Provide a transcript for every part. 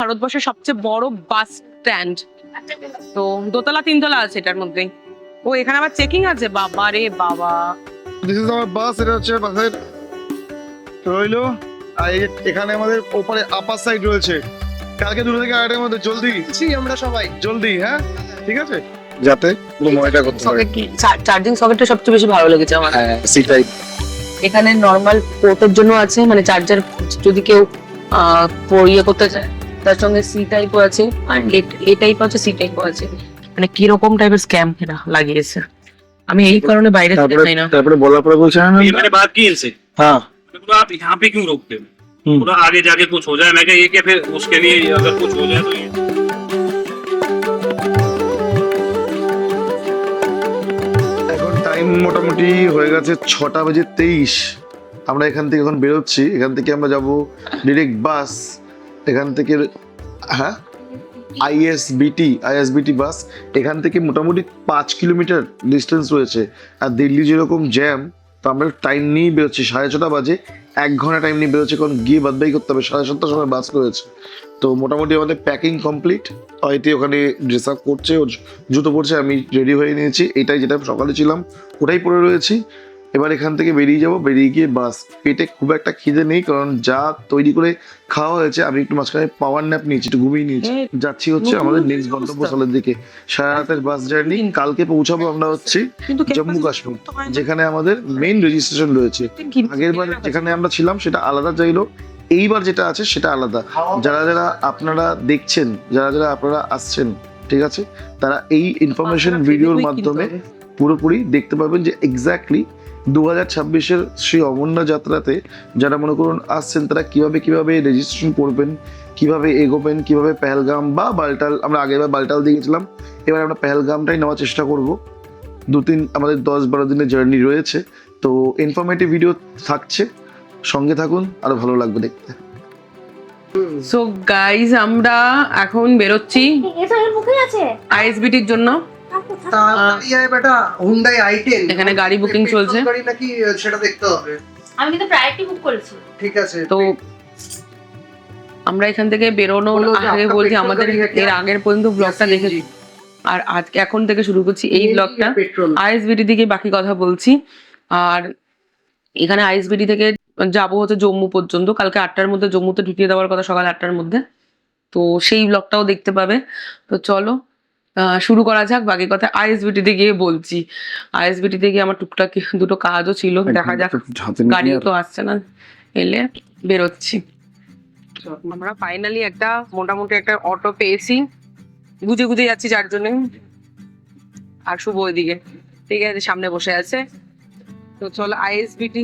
ভারতবর্ষের সবচেয়ে বড় বাস স্ট্যান্ড। তো দোতলা তিনতলা আছে এটার মধ্যে। ও এখানে আবার চেকিং আছে, বাবা রে বাবা। দিস ইজ আওয়ার বাস। এটা হচ্ছে বাসের রইলো। আর এখানে আমাদের ওপারে আপার সাইড রয়েছে। কালকে 2 থেকে 8টার মধ্যে জলদি আমরা সবাই জলদি, হ্যাঁ ঠিক আছে, যাতে পুরো ময়টা করতে পারে। চার্জিং সকেটটা সবচেয়ে বেশি ভালো লেগেছে আমার। হ্যাঁ সেটাই। এখানে নরমাল পোর্টের জন্য আছে, মানে চার্জার যদি কেউ ইয়ে করতে চায় তার সঙ্গে সি টাইপও আছে, আর এ টাইপ আছে, সি টাইপও আছে। মানে কিরকম টাইপের স্ক্যাম এরা লাগিয়েছে, আমি এই কারণে বাইরে যেতে চাই না। তারপরে বলার পরে বলছে না ये मैंने बात की इनसे। हाँ तो आप यहाँ पे क्यों रोकते हो? थोड़ा आगे जाके कुछ हो जाए। मैं क्या ये क्या फिर उसके लिए अगर कुछ हो जाए तो ये এখন টাইম মোটামুটি হয়ে গেছে 6:23। আমরা এখান থেকে এখন বেরোচ্ছি। এখান থেকে আমরা যাব ডিরেক্ট বাস এখান থেকে, হ্যাঁ আইএসবিটি বাস। এখান থেকে মোটামুটি 5 কিলোমিটার ডিস্টেন্স রয়েছে। আর দিল্লি যেরকম জ্যাম, তো আমরা টাইম নিয়েই বেরোচ্ছি। 6:30 বাজে, 1 ঘন্টা টাইম নিয়ে বেরোচ্ছি, কারণ গিয়ে বাদবাই করতে হবে। 7:30 সময় বাস রয়েছে। তো মোটামুটি আমাদের প্যাকিং কমপ্লিট। হয়তো ওখানে ড্রেস আপ করছে, ও জুতো পরছে, আমি রেডি হয়ে নিয়েছি। এটাই যেটা সকালে ছিলাম ওটাই পরে রয়েছি। এবার এখান থেকে বেরিয়ে যাব, বেরিয়ে গিয়ে বাস। পেটে খুব একটা খিদে নেই, কারণ যা তৈরি করে খাওয়া হয়েছে। আমি একটু মাঝখানে পাওয়ার ন্যাপ নিয়েছি, একটু ঘুমিয়ে নিয়েছি। যাচ্ছি হচ্ছে আমাদের নেক্সট গন্তব্যস্থলের দিকে। সারা রাতের বাস জার্নি। কালকে পৌঁছাবো আমরা হচ্ছে জম্মু কাশ্মীর, যেখানে আমাদের মেইন রেজিস্ট্রেশন রয়েছে। আগের বার যেখানে আমরা ছিলাম সেটা আলাদা চাইলো, এইবার যেটা আছে সেটা আলাদা। যারা যারা আপনারা দেখছেন, যারা যারা আপনারা আসছেন, ঠিক আছে, তারা এই ইনফরমেশন ভিডিওর মাধ্যমে পুরোপুরি দেখতে পাবেন যে এক্স্যাক্টলি 2026-এর শ্রী অমরনাথ যাত্রাতে যারা মনে করুন আসছেন, তারা কিভাবে রেজিস্ট্রেশন করবেন, কিভাবে এগোবেন, কিভাবে পেহেলগাম বা বালটাল। আমরা আগেরবার বালটাল দিয়ে গেছিলাম, এবার আমরা পেহেলগামটাই নেওয়ার চেষ্টা করব। 2-3 আমাদের 10-12 দিনের জার্নি রয়েছে। তো ইনফরমেটিভ ভিডিও থাকছে, সঙ্গে থাকুন, আরো ভালো লাগবে দেখতে। সো গাইজ, আমরা এখন বেরোচ্ছি আইএসবিটির জন্য। এখানে গাড়ি বুকিং চলছে, নাকি সেটা দেখতে হবে। আমি কিন্তু প্রায়োরিটি বুক করেছি। ঠিক আছে, তো আমরা এখান থেকে বেরোনোর আগে বলছি আমাদের এর আগের পর্যন্ত ব্লগটা দেখেছি, আর আজকে এখন থেকে শুরু করছি এই ব্লগটা। আইএসবিটি থেকে বাকি কথা বলছি। আর এখানে আইএসবিটি থেকে যাবো হচ্ছে জম্মু পর্যন্ত। কালকে 8টার মধ্যে জম্মুতে ঢুকিয়ে দেওয়ার কথা, সকাল 8টার মধ্যে। তো সেই ব্লগটাও দেখতে পাবে। তো চলো শুরু করা যাক। বাকি কথা আইএসবিটিতে গিয়ে বলছি। আইএসবিটিতে গিয়ে আমার টুকটাক 2টো কাজও ছিল, দেখা যাক। গাড়িও তো আসছে না, এলে বেরোচ্ছি। আমরা ফাইনালি একটা মোটামুটি একটা অটো পেয়েছি, গুজে যাচ্ছি যার জন্য। আর শুভ ওইদিকে ঠিক আছে, সামনে বসে আছে। তো চলো আইএসবিটি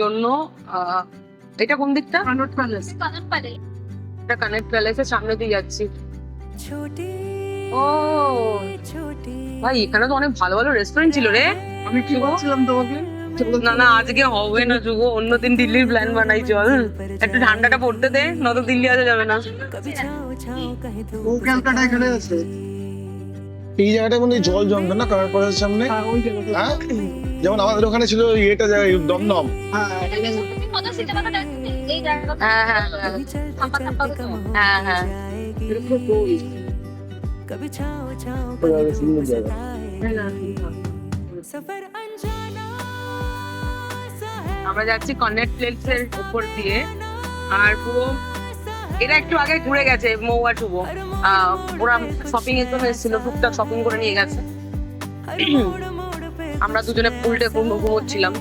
জন্য এটা কোন দিকটা? এটা কানেক্ট প্যালেসের সামনে দিয়ে যাচ্ছি। ও ভাই, এখানে তো অনেক ভালো ভালো রেস্টুরেন্ট ছিল রে। আমি কি বলছিলাম তোমাকে? না আজকে হবে না যুগ, অন্যদিন দিল্লির প্ল্যান বানাই। চল একটু ঠান্ডাটা পড়তে দে, নয়তো দিল্লি আসা যাবে না। ও ক্যালকাটা এখানে আছে। এই জায়গাটা মানে জল জমবে না কার কলের সামনে? হ্যাঁ, যেমন আমাদের ওখানে ছিল এটা জায়গা দমদম। হ্যাঁ আমরা যাচ্ছি কর্নেট প্লেসের উপর দিয়ে। আর পুরো এরা একটু আগে ঘুরে গেছে, মৌ আর শুভ। ওরা শপিং এর জন্য এসেছিল, টুকটাক শপিং করে নিয়ে গেছে। আমরা দুজনে উল্টে ঘুমোচ্ছিলাম।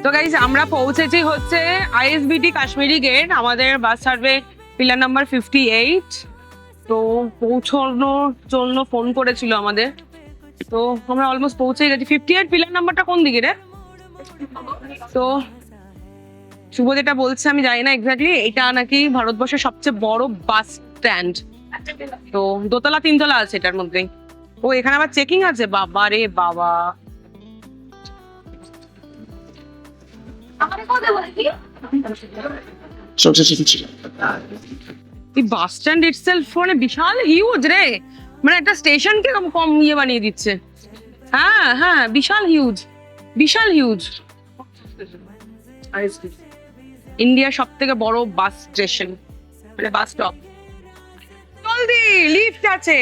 তো গাইস, আমরা পৌঁছেছি হচ্ছে আইএসবিটি কাশ্মীরি গেট। আমাদের বাস ছাড়বে পিলার নাম্বার 58। তো পৌঁছানোর জন্য ফোন করেছিল আমাদের, তো আমরা অলমোস্ট পৌঁছে গেছি। 58 পিলার নাম্বারটা কোন দিকে রে? তো শুভ যেটা বলছে আমি জানি না এক্স্যাক্টলি, এটা নাকি ভারতবর্ষের সবচেয়ে বড় বাস স্ট্যান্ড। তো দোতলা তিনতলা আছে এটার মধ্যে। ও এখানে আবার চেকিং আছে, বাবা রে বাবা। এই বাস স্ট্যান্ড ইটসেলফ মানে বিশাল হিউজ রে, মানে একটা স্টেশনকে কম ইয়ে বানিয়ে দিচ্ছে। হ্যাঁ বিশাল হিউজ। ইন্ডিয়ার সব থেকে বড় বাস স্টেশন, মানে বাস স্টপ। জলদি লিফট আছে।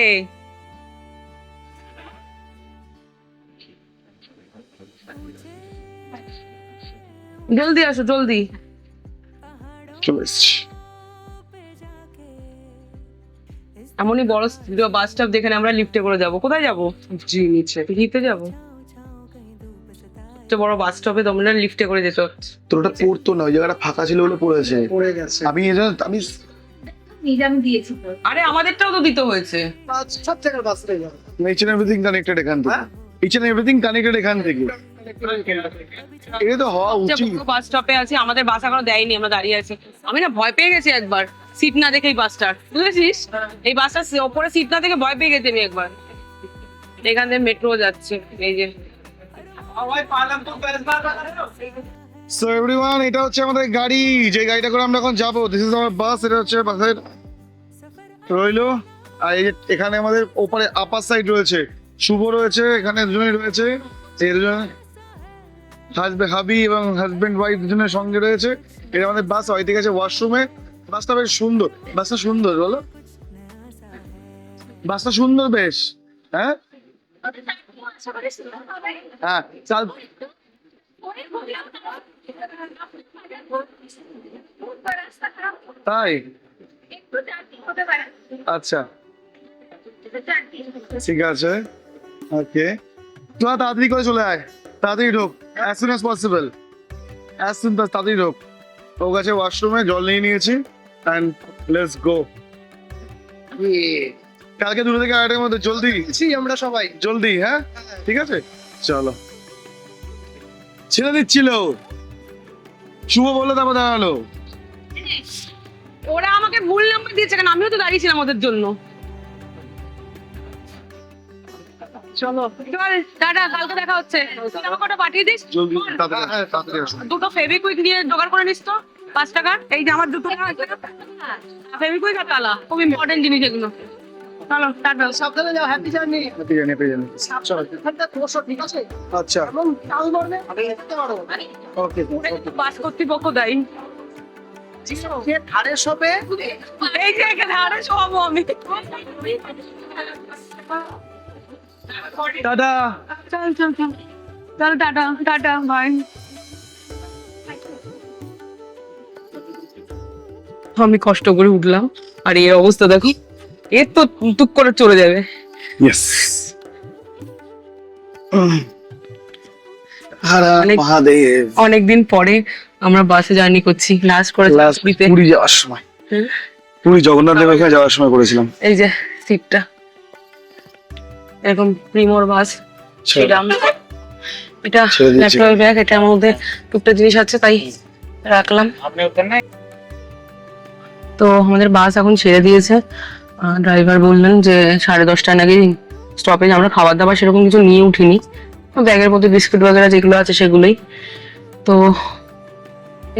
জলদি আসো জলদি। চলে এসছি। এমনই বড় বাস স্টপ যেখানে আমরা লিফটে করে যাব। কোথায় যাব? জি নিচে লিফটে যাব। তো বড় বাস স্টপে তোমরা লিফটে করে যেতে হচ্ছে। তোর ওটা পড়তো না, ওই জায়গাটা ফাঁকা ছিল বলে পড়েছে। পড়ে গেছে। আমি আমি আমি দিয়েছি তো। আরে আমাদেরটাও তো দিতে হয়েছে। সব জায়গার বাস পেয়ে যাবে। ইচ এন্ড এভরিথিং কানেক্টেড এখান থেকে। ইচ এন্ড এভরিথিং কানেক্টেড এখান থেকে। এটা তো হওয়া উচিত। বাস স্টপে আছি, আমাদের বাস এখনো দেয়নি, আমরা দাঁড়িয়ে আছি। আমি না ভয় পেয়ে গেছি একবার সিট না দেখে এই বাসটার, বুঝেছিস? এই বাসটার ওপরে সিট না দেখে ভয় পেয়ে গেছি আমি একবার। এখান থেকে মেট্রো যাচ্ছে, এই যে। সো এভরিওয়ান, এটা হচ্ছে আমাদের গাড়ি, যে গাড়িটা করে আমরা এখন যাবো। দিস ইজ আওয়ার বাস। এটা হচ্ছে বাসের রইলো। আর এই যে এখানে আমাদের ওপরে আপার সাইড রয়েছে, শুভ রয়েছে, এখানে দুজনেই রয়েছে। এই দুজন হাবি এবং হাজবেন্ড ওয়াইফ দুজনের সঙ্গে রয়েছে। এটা আমাদের বাস। ওই দিকে আছে ওয়াশরুমে। বাসটা বেশ সুন্দর, বাসটা সুন্দর বলো, বাসটা সুন্দর বেশ। হ্যাঁ হ্যাঁ চাল। তাই আচ্ছা ঠিক আছে, ওকে। তোরা তাড়াতাড়ি করে চলে আয়, তাড়াতাড়ি ঢোক, as soon as possible, as soon as তাড়াতাড়ি ঢোক। ও গেছে ওয়াশরুমে, জল নিয়ে নিয়েছি, and let's go. কালকে 2 থেকে 8 এর মধ্যে জলদি আমরা সবাই জলদি। হ্যাঁ ঠিক আছে, চলো। ছেড়ে দিচ্ছিল, শুভ বললো, তারপর দাঁড়ালো। ওরা আমাকে ভুল নাম্বার দিয়েছে কেন? আমিও তো দাঁড়িয়েছিলাম ওদের জন্য। চলো চল টাটা, কালকে দেখা হচ্ছে। তুই আমাকে ওটা পাঠিয়ে দিস। জলদি তাড়াতাড়ি আসো। দুটো ফেভিকুইক দিয়ে জোগাড় করে নিস তো, 5 টাকার। এই যে আমার দুটো ফেভিকুইক আর তালা, খুব ইম্পর্টেন্ট জিনিস এগুলো। চলো টাটা। সাবধানে যাও, হ্যাপি জার্নি। পেয়ে জানি। চলো। এখানটা তোর ঠিক আছে? আচ্ছা এবং চাল ধরবে আমি যেতে পারবো। ওকে। বাস কর্তৃপক্ষ দায়ী। যে ধারে শপে এই যে এখানে আরো সব আমি। টাটা। চল চল চল চল টাটা টাটা বাই। আমি কষ্ট করে উঠলাম, আর এই অবস্থা দেখো, এর তো টুক করে চলে যাবে। ইয়েস। হরা মহাদেব। অনেকদিন পরে আমরা বাসে জার্নি করছি, লাস্ট করে পুরীতে। পুরী যাওয়ার সময়, পুরী জগন্নাথ দেবের কাছে যাওয়ার সময় করেছিলাম। এই যে সিটটা এরকম প্রিমোর বাস। এটা এটা ল্যাপটপ ব্যাগ, এটার মধ্যে টুকটাক জিনিস আছে তাই রাখলাম। তো আমাদের বাস এখন ছেড়ে দিয়েছে। ড্রাইভার বললেন যে 10:30টায় নাকি স্টপেজ। আমরা খাবার দাবার সেরকম কিছু নিয়ে উঠিনি, ব্যাগের মধ্যে বিস্কুট বগেরা যেগুলো আছে সেগুলোই। তো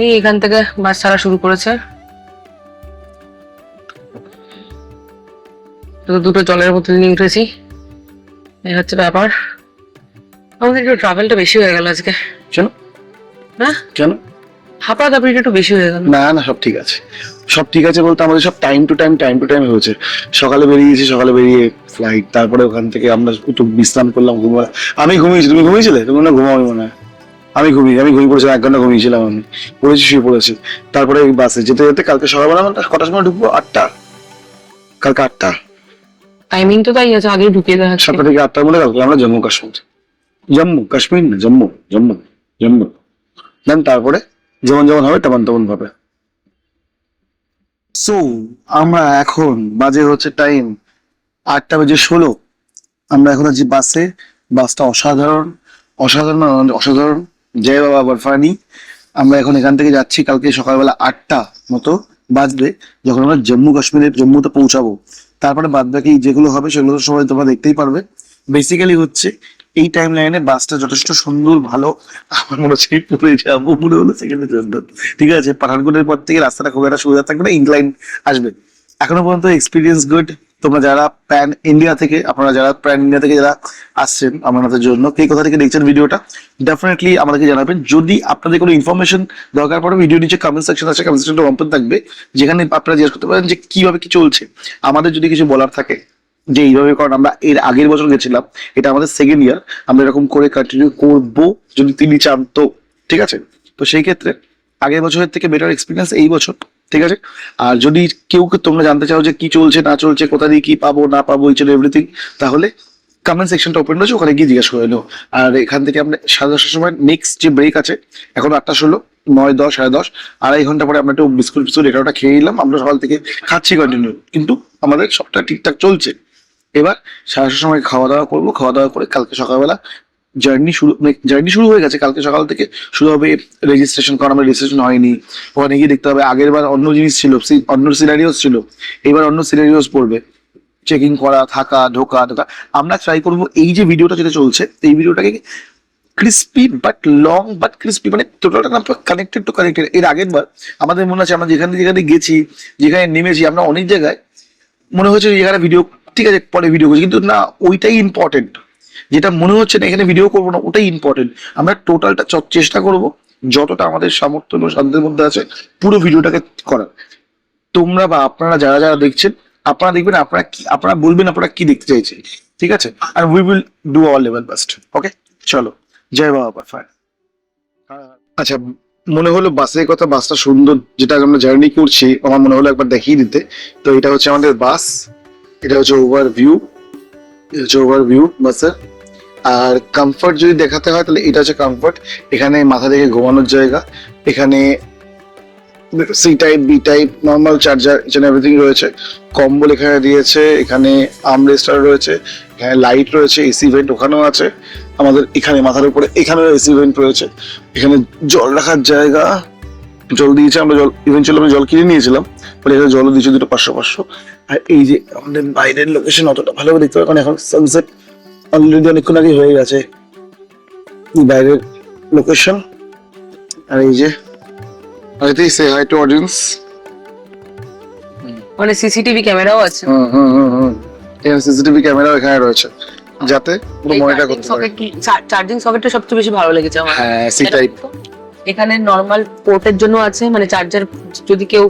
এই এখান থেকে বাস ছাড়া শুরু করেছে। তো দুটো জলের বোতল নিয়ে উঠেছি, এই হচ্ছে ব্যাপার। আমাদের একটু ট্রাভেলটা বেশি হয়ে গেল আজকে। কেন? হ্যাঁ কেন? হাঁপড়া দাপড়িটা একটু বেশি হয়ে গেল। না না, সব ঠিক আছে। সব ঠিক আছে বলতে আমাদের সব টাইম টু টাইম হয়েছে। সকালে বেরিয়েছি, সকালে বেরিয়ে ফ্লাইট, তারপরে ওখান থেকে আমরা একটু বিশ্রাম করলাম, ঘুমালাম। আমি ঘুমিয়েছি, তুমি ঘুমিয়েছিলে? তুমি না ঘুমাও মনে হয়। আমি ঘুমিয়ে পড়েছিলাম, 1 ঘন্টা ঘুমিয়েছিলাম। আমি শুয়ে পড়েছি। তারপরে বাসে যেতে যেতে কালকে সকালবেলা আমরা কটার সময় ঢুকবো? 8টা। কালকে 8টা টাইমিং তো তাই আছে, আগে ঢুকিয়ে দেওয়া 7টা থেকে 8টার মধ্যে কালকে আমরা জম্মু কাশ্মীর না জম্মু। দেন তারপরে যেমন হবে তেমন ভাবে। সো আমরা এখন বাজে হচ্ছে টাইম 8:16। আমরা এখন আছি বাসে। বাসটা অসাধারণ। জয় বাবা বরফানি। আমরা এখন এখান থেকে যাচ্ছি, কালকে সকালবেলা 8টা মতো বাজবে যখন আমরা জম্মুতে পৌঁছাবো। তারপরে বাদ বাকি যেগুলো হবে সেগুলো তো সবাই তোমরা দেখতেই পারবে। বেসিক্যালি হচ্ছে এই টাইম লাইনে বাসটা যথেষ্ট সুন্দর, ভালো। আমার মনে হচ্ছে পুরো যাবো, মনে হলো সেখানে সুন্দর। ঠিক আছে, পাঠানকোটের পর থেকে রাস্তাটা খুব একটা সুবিধা থাকবে না, ইনক্লাইন আসবে। এখনো পর্যন্ত এক্সপিরিয়েন্স গুড। তোমরা যারা প্যান ইন্ডিয়া থেকে যারা আসছেন আমাদের জন্য, কে কোথা থেকে দেখছেন ভিডিওটা, ডেফিনেটলি আমাদেরকে জানাবেন। যদি আপনাদের কোনো ইনফরমেশন দরকার পড়ে, ভিডিও নিচে কমেন্ট সেকশন আছে, কমেন্ট সেকশনটা ওপেন থাকবে, যেখানে আপনারা জিজ্ঞেস করতে পারেন যে কিভাবে কি চলছে। আমাদের যদি কিছু বলার থাকে যে এইভাবে, কারণ আমরা এর আগের বছর গেছিলাম, এটা আমাদের সেকেন্ড ইয়ার, আমরা এরকম করে কন্টিনিউ করবো যদি তিনি চান তো, ঠিক আছে। তো সেই ক্ষেত্রে আগের বছরের থেকে বেটার এক্সপিরিয়েন্স এই বছর, ঠিক আছে। আর যদি কেউ তোমরা জানতে চাও যে কি চলছে না চলছে, কোথা দিয়ে কি পাবো না পাবো, ইচ এভরিথিং, তাহলে কমেন্ট সেকশনটা ওপেন রয়েছে, ওখানে গিয়ে জিজ্ঞাসা করে নেও। আর এখান থেকে আমরা 10:30 সময় নেক্সট যে ব্রেক আছে, এখন 8:16, 9, 10, 10:30, 2.5 ঘন্টা পরে আমরা একটু বিস্কুট এটা ওটা খেয়ে নিলাম। আমরা সকাল থেকে খাচ্ছি কন্টিনিউ, কিন্তু আমাদের সবটা ঠিকঠাক চলছে। এবার 10:30 সময় খাওয়া দাওয়া করবো, খাওয়া দাওয়া করে কালকে সকালবেলা জার্নি শুরু হয়ে গেছে। কালকে সকাল থেকে শুরু হবে রেজিস্ট্রেশন, কারণ আমরা রেজিস্ট্রেশন হয়নি। ওখানে গিয়ে দেখতে হবে, আগের বার অন্য জিনিস ছিল, অন্য সিনারিওস ছিল, এবার অন্য সিনারিওস পড়বে, চেকিং করা, থাকা, ঢোকা। আমরা ট্রাই করবো এই যে ভিডিওটা যেটা চলছে, এই ভিডিওটাকে crispy but long but crispy, মানে টোটালটা কানেক্টেড টু কানেক্টেড। এর আগের বার আমাদের মনে আছে আমরা যেখানে যেখানে গেছি, যেখানে নেমেছি, আমরা অনেক জায়গায় মনে হচ্ছে যেখানে ভিডিও, ঠিক আছে পরে ভিডিও করছি, কিন্তু না, ওইটাই ইম্পর্টেন্ট। যেটা মনে হচ্ছে না এখানে ভিডিও করবো না, ওটাই ইম্পর্টেন্ট। আমরা টোটালটা চেষ্টা করব যতটা আমাদের সামর্থ্য এবং সাধ্যের মধ্যে আছে পুরো ভিডিওটাকে করার। তোমরা বা আপনারা যারা যারা দেখছেন, আপনারা দেখবেন, আপনারা বলবেন আপনারা কি দেখতে চাইছেন, ঠিক আছে। আর we will do our level best. Okay, চলো, জয় বাবা। ফাইন। আচ্ছা, মনে হলো বাসের কথা, বাসটা সুন্দর, যেটা আমরা জার্নি করছি, আমার মনে হলো একবার দেখিয়ে দিতে। তো এটা হচ্ছে আমাদের বাস, এটা হচ্ছে ওভারভিউ বাসের। আর কমফর্ট যদি দেখাতে হয় তাহলে এটা হচ্ছে কমফর্ট। এখানে মাথা থেকে ঘুমানোর জায়গা, এখানে C type, B type, normal charger, এখানে এভরিথিং রয়েছে। কম্বল এখানে দিয়েছে, এখানে আর্মরেস্টার রয়েছে, এখানে লাইট রয়েছে, এসি ভেন্ট ওখানেও আছে। আমাদের এখানে মাথার উপরে এখানেও এসি ভেন্ট রয়েছে। এখানে জল রাখার জায়গা, জল দিয়েছে, আমরা জল কিনে নিয়েছিলাম, বলে এখানে জলও দিয়েছে দুটো 500। আর এই যে আমাদের বাইরের লোকেশন অতটা ভালোভাবে দেখতে পাবে, কারণ এখন সানসেট অলরেডি অনেকক্ষণ আগে হয়ে গেছে। বাইরের লোকেশন, আর এই যে সে হাই টু অডিয়েন্স, মানে সিসিটিভি ক্যামেরাও আছে। এখানে সিসিটিভি ক্যামেরাও এখানে রয়েছে, যাতে পুরো মনিটর করতে পারে। চার্জিং সকেটটা সবচেয়ে বেশি ভালো লেগেছে আমার। হ্যাঁ, সি টাইপ। এখানে নর্মাল পোর্টের জন্য আছে, মানে চার্জার যদি কেউ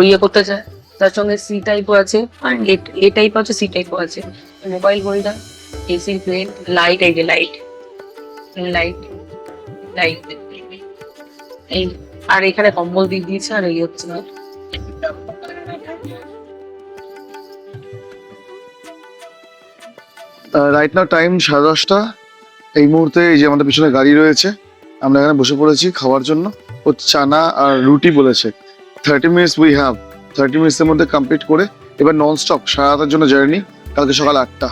ইয়ে করতে চায়, তার সঙ্গে সি টাইপও আছে, আর এ টাইপ আছে, সি টাইপও আছে। Mobile holder, AC plate, light, এই যে লাইট, এই, আর এখানে কম্বল দিয়ে দিয়েছে। আর এই হচ্ছে না, রাইট নাও টাইম 10:30। এই মুহূর্তে এই যে আমাদের পিছনে গাড়ি রয়েছে, আমরা এখানে বসে পড়েছি খাওয়ার জন্য। ও চানা আর রুটি বলেছে। 30 মিনিটস উই হ্যাভ, 30 মিনিটসের মধ্যে কমপ্লিট করে এবার নন স্টপ সারা রাতের জন্য জার্নি। কালকে সকাল 8টা।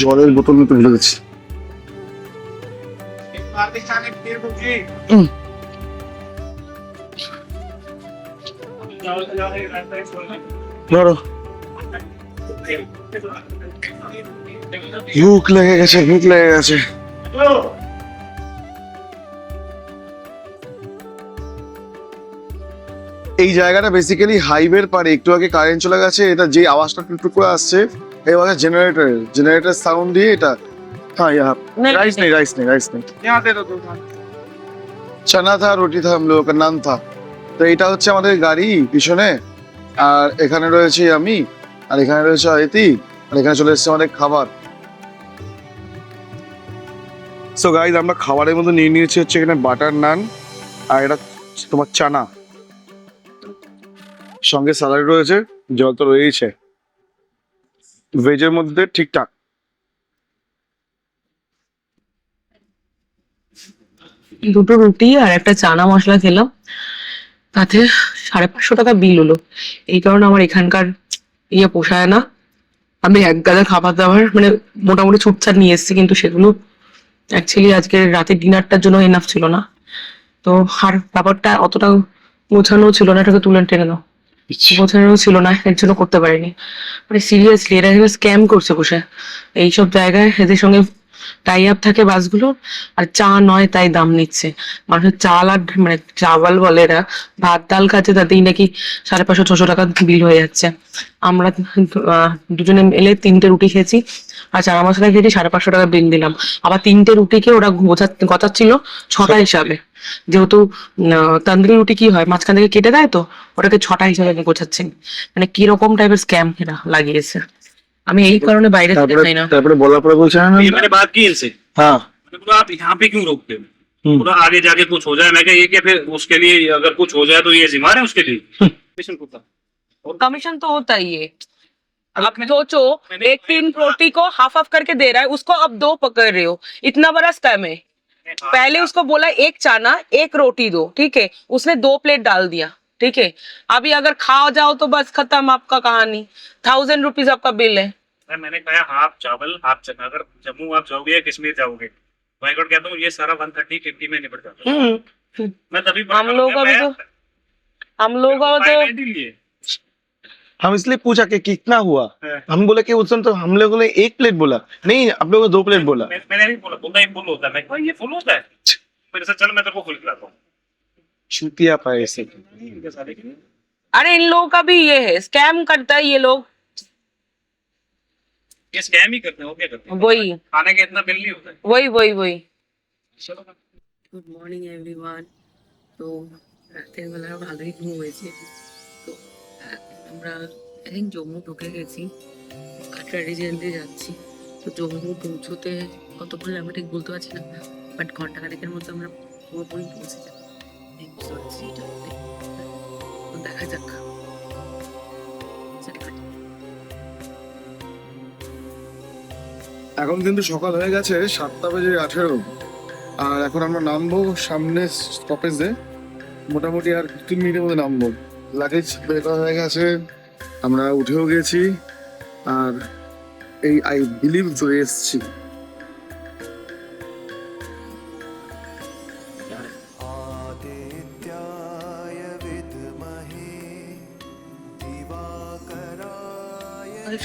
জলের বোতল নিতে ভুলে গেছি। ধরো, ভুক লেগে গেছে। এই জায়গাটা বেসিক্যালি হাইওয়ের পারে, একটু আগে কারেন্ট চলে গেছে। এটা যে আওয়াজটা টুকটুক করে আসছে, এই আওয়াজ জেনারেটর সাউন্ড দিয়ে এটা। হ্যাঁ, রাইস নেই। চানা থা, রুটি থা, হাম লোগ কা নান থা। তো এটা হচ্ছে আমাদের গাড়ি পিছনে, আর এখানে রয়েছে আমি, আর এখানে রয়েছে আয়তি, আর এখানে চলে এসেছে আমাদের খাবার। সো গাইজ, আমরা খাবারের মধ্যে নিয়ে নিয়েছি হচ্ছে এখানে বাটার নান, আর এটা তোমার চানা, সঙ্গে স্যালাড রয়েছে, জল তো রয়েছে। ভেজের মধ্যে ঠিকঠাক। দুটো রুটি আর একটা চানা মশলা খেলাম, তাতে 550 টাকা বিল হলো। এই কারণে আমার এখানকার পোষায় না। আমি এক গাদা খাবার দাবার মানে মোটামুটি ছুটছাট নিয়ে এসেছি, কিন্তু সেগুলো অ্যাকচুয়ালি আজকের রাতের ডিনারটার জন্য এনাফ ছিল না। তো আর ব্যাপারটা অতটা গোছানো ছিল না, এটাকে তুলে টেনে নাও, গোছানো ছিল না, এর জন্য করতে পারিনি। মানে সিরিয়াসলি এরা স্ক্যাম করছে বসে এইসব জায়গায়। এদের সঙ্গে টাই আপ থাকে বাসগুলো, আর চা নয় তাই দাম নিচ্ছে। মানুষের চাল আর মানে চাওয়াল বলে এরা, ভাত ডাল খাচ্ছে তাতেই নাকি 550-600 টাকা বিল হয়ে যাচ্ছে। আমরা দুজনে এলে 3টে রুটি খেয়েছি আর চানা মশলা খেয়েছি, 550 টাকা বিল দিলাম। আবার 3টে রুটিকে ওরা গচাচ্ছিল 6টা হিসাবে, যেহেতু তন্দুরি রুটি কি হয় মাঝখান থেকে কেটে দেয়, তো ওটাকে 6টা হিসাবে গোছাচ্ছেন। মানে কিরকম টাইপের স্ক্যাম এরা লাগিয়েছে, আমি এই কারণে বাইরে খেতে চাই না। তারপরে বলার পরে বলছে না ये मैंने बात की इनसे, হ্যাঁ मैंने बोला आप यहाँ पे क्यों रोकते हो, बोला आगे जाके कुछ हो जाए। मैं क्या ये क्या फिर उसके लिए अगर कुछ हो जाए तो ये जिम्मेदार है उसके लिए। Mission होता। कमीशन तो होता ही है। अब सोचो, एक 3 रोटी को हाफ हाफ करके दे रहा है, उसको अब 2 पकड़ रहे हो, इतना बड़ा स्कैम है। पहले उसको बोला 1 चाना 1 रोटी दो, ठीक है, उसने 2 प्लेट डाल दिया, ठीक है। अभी अगर खा जाओ तो बस खत्म आपका कहानी, 1000 रुपीज आपका बिल है। मैंने कहा हाफ चावल हाफ चना, अगर जम्मू आप जाओगे या कश्मीर जाओगे, मैं कहता हूँ ये सारा 130-50 में निपट जाता है। मैं तभी हम लोग का भी तो हम इसलिए पूछा कि कितना हुआ, हाँ। हम बोले कि उस दिन तो हम लोगों ने 1 प्लेट बोला, नहीं आप लोगों ने 2 प्लेट बोला। मैंने नहीं बोला, बोलता ये फुल होता है। मैं कहा ये फुल होता है, मेरे से चल मैं तेरे को फुल खिलाता हूँ। चूतिया पाए से अरे इन लोगों का भी ये है, स्कैम करता है ये लोग, ये स्कैम ही करते हैं, वो क्या करते हैं, वही खाने का इतना बिल नहीं होता है। वही। चलो গুড মর্নিং এভরিওয়ান। তো রাতের বেলা ভালোই ঘুম হয়েছে। তো আমরা এখন জম্মু ঢুকে গেছি, কাটরা রিজেন্টে যাচ্ছি। তো জম্মু পৌঁছতে কতক্ষণ লাগবে ঠিক বলতে পারছি না, বাট ঘন্টাখানেকের মধ্যে আমরা পুরোপুরি পৌঁছে যাবো। তো দেখা যাক। এখন কিন্তু সকাল হয়ে গেছে 7:18, আর এখন আমরা নামবো সামনে স্টপেজে, মোটামুটি আর 3 মিনিটের মধ্যে নামবো। লাগেজ বের করা হয়ে গেছে, আমরা উঠেও গেছি, আর এই আই বিলিভ চলে এসছি।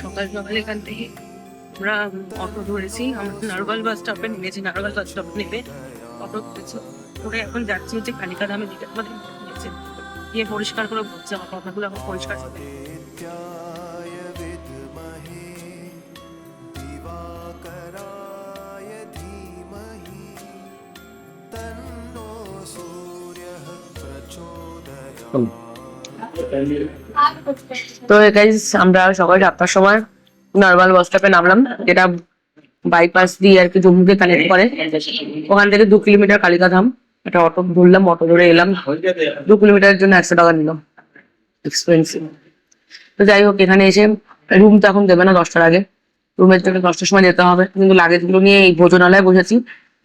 সকাল সকাল এখান থেকে আমরা অটো ধরেছি, আমরা নারগাল বাস স্টপে নেমেছি, নারগাল বাস স্টপ নেমে অটো ধরেছি, করে এখন যাচ্ছি হচ্ছে কালিকা ধামে দিকে। আমাদের নিয়েছে গিয়ে পরিষ্কার করে বলছে, আমার কথাগুলো এখন পরিষ্কার হবে। তো গাইস আমরা সকাল 7টার সময় নর্মাল বাস স্টপে নামলাম, যেটা বাইপাস দিয়ে আর কি জম্মুকে কানেক্ট করে। ওখান থেকে 2 কিলোমিটার কালিকাধাম, একটা অটো ধরলাম, অটো ধরে এলাম। 2 কিলোমিটারের জন্য 100 টাকা নিলাম, এক্সপেন্সিভ। তো যাই হোক, এখানে এসে রুম তো এখন দেবে না 10টার আগে, রুমের জন্য 10টার সময় যেতে হবে। কিন্তু লাগেজগুলো নিয়ে এই ভোজনালয়ে বসেছি,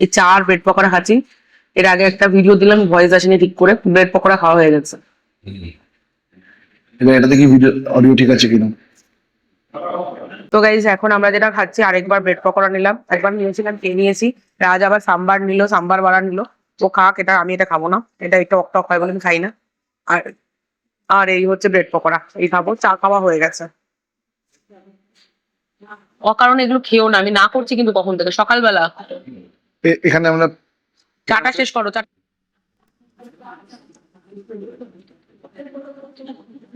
এই চা আর ব্রেড পকোড়া খাচ্ছি। এর আগে একটা ভিডিও দিলাম, ভয়েস আসেনি ঠিক করে, ব্রেড পকোড়া খাওয়া হয়ে গেছে। এবার এটা দেখি ভিডিও অডিও ঠিক আছে কিনা। তো গাইজ এখন আমরা যেটা খাচ্ছি, আরেকবার ব্রেড পকোড়া নিলাম, একবার নিয়েছিলাম খেয়ে নিয়েছি। রাজ আবার সাম্বার নিল, সাম্বার বাড়া নিল। ও খাক, এটা আমি এটা খাবো না, এটা একটু টক হয় বলে আমি খাই না। আর আর এই হচ্ছে ব্রেড পকোড়া, এই খাবো। চা খাওয়া হয়ে গেছে। অকারণে এগুলো খেয়েও না, আমি না করছি কিন্তু কখন থেকে, সকালবেলা। এখানে আমরা চাটা শেষ করো।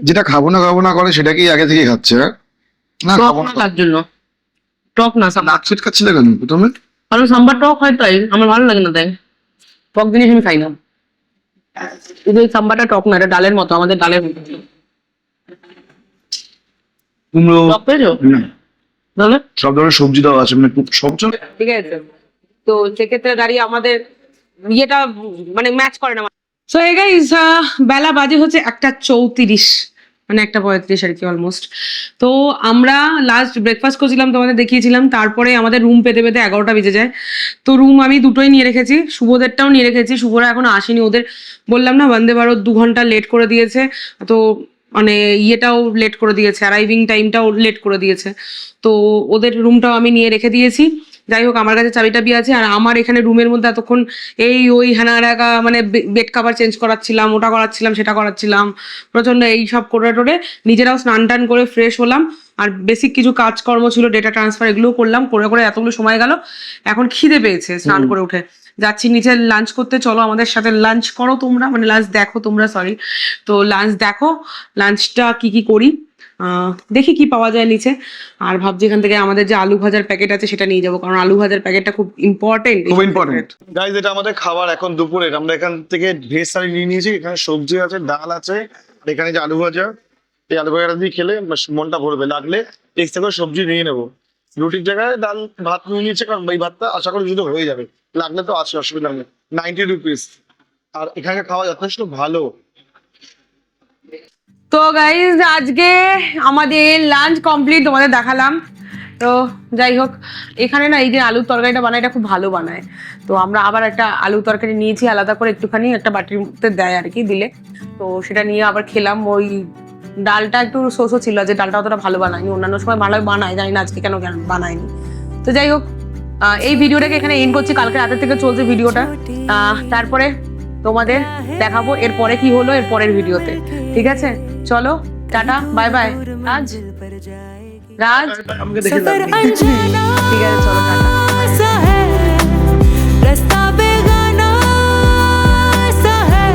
যেটা খাবো না করে সেটাকেই আগে থেকে খাচ্ছে, হ্যাঁ? না টক খাবো না না, তার জন্য, টক না সাম্বার। নাক ছিটকাচ্ছিলে কেন প্রথমে? কারণ সাম্বার টক হয়, তাই আমার ভালো লাগে না, তাই টক জিনিস আমি খাই না। কিন্তু এই সাম্বারটা টক না, এটা ডালের মতো, আমাদের ডালের মতো। কুমড়ো টক পেয়েছো না, তাহলে? সব ধরনের সবজি দেওয়া আছে, মানে সবজি। ঠিক আছে, তো সেক্ষেত্রে দাঁড়িয়ে আমাদের ইয়েটা মানে ম্যাচ করে না। সো এই গাইস, বেলা বাজে হচ্ছে 1:34, মানে 1:35 আর কি অলমোস্ট। তো আমরা লাস্ট ব্রেকফাস্ট করেছিলাম, তোমাদের দেখিয়েছিলাম। তারপরে আমাদের রুম পেতে পেতে 11টা বেজে যায়। তো রুম আমি দুটোই নিয়ে রেখেছি, শুভদেরটাও নিয়ে রেখেছি। শুভরা এখনো আসেনি, ওদের বললাম না বন্দে ভারত 2 ঘন্টা লেট করে দিয়েছে। তো মানে ইয়েটাও লেট করে দিয়েছে, অ্যারাইভিং টাইমটাও লেট করে দিয়েছে। তো ওদের রুমটাও আমি নিয়ে রেখে দিয়েছি। যাই হোক, আমার কাছে চাবি টাবি আছে। আর আমার এখানে রুমের মধ্যে এতক্ষণ এই ওই হ্যানা রাখা, মানে বেড কাভার চেঞ্জ করাচ্ছিলাম, ওটা করাচ্ছিলাম, সেটা করাচ্ছিলাম, প্রচন্ড এই সব করে টোরে নিজেরাও স্নান টান করে ফ্রেশ হলাম। আর বেসিক কিছু কাজকর্ম ছিল, ডেটা ট্রান্সফার এগুলো করলাম, করে করে এতগুলো সময় গেল। এখন খিদে পেয়েছে স্নান করে উঠে, যাচ্ছি নিচে লাঞ্চ করতে। চলো আমাদের সাথে লাঞ্চ করো তোমরা, মানে লাঞ্চ দেখো তোমরা, সরি। তো লাঞ্চ দেখো, লাঞ্চটা কি কি করি, দেখি কি পাওয়া যায় নিচে। আর ভাবছি এখান থেকে আমাদের যে আলু ভাজার প্যাকেট আছে সেটা নিয়ে যাবো, কারণ আলু ভাজার প্যাকেটটা খুব ইম্পর্টেন্ট। খুব ইম্পর্টেন্ট গাইজ, এটা আমাদের খাবার এখন দুপুরের। আমরা এখান থেকে ভেজ থালি নিয়ে নিয়েছি, এখানে সবজি আছে, ডাল আছে, আর এখানে যে আলু ভাজা, এই আলু ভাজাটা দিয়ে খেলে মনটা ভরবে। লাগলে এক্সট্রা করে সবজি নিয়ে নেবো, রুটির জায়গায় ডাল ভাত নিয়ে নিয়েছে, কারণ এই ভাতটা আশা করি যদি হয়ে যাবে, লাগলে তো আছে, অসুবিধা নেই। 90 রুপিস, আর এখানে খাওয়া যথেষ্ট ভালো। তো গাইজ আজকে আমাদের লাঞ্চ কমপ্লিট, তোমাদের দেখালাম। তো যাই হোক, এখানে না এই যে আলুর তরকারিটা বানায়, এটা খুব ভালো বানায়। তো আমরা আবার একটা আলু তরকারি নিয়েছি আলাদা করে, একটুখানি একটা বাটির মধ্যে দেয় আর কি দিলে। তো সেটা নিয়ে আবার খেলাম। ওই ডালটা একটু শোষো ছিল, যে ডালটা অতটা ভালো বানায়নি, অন্যান্য সময় ভালো বানায়, জানি না আজকে কেন বানায়নি। তো যাই হোক, এই ভিডিওটাকে এখানে এন্ড করছি। কালকে রাতের থেকে চলছে ভিডিওটা, তারপরে তোমাদের দেখাবো এরপরে কি হলো এর পরের ভিডিওতে। ঠিক আছে, চলো টাটা, বাই বাই। রাজ, রাজ আমাকে দেখে सफर লাভ নেই। अनजाना ঠিক আছে, चलो टाटा। सा है, रास्ता बेगाना सा है,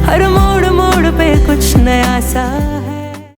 हर मोड़ मोड़ पे कुछ नया सा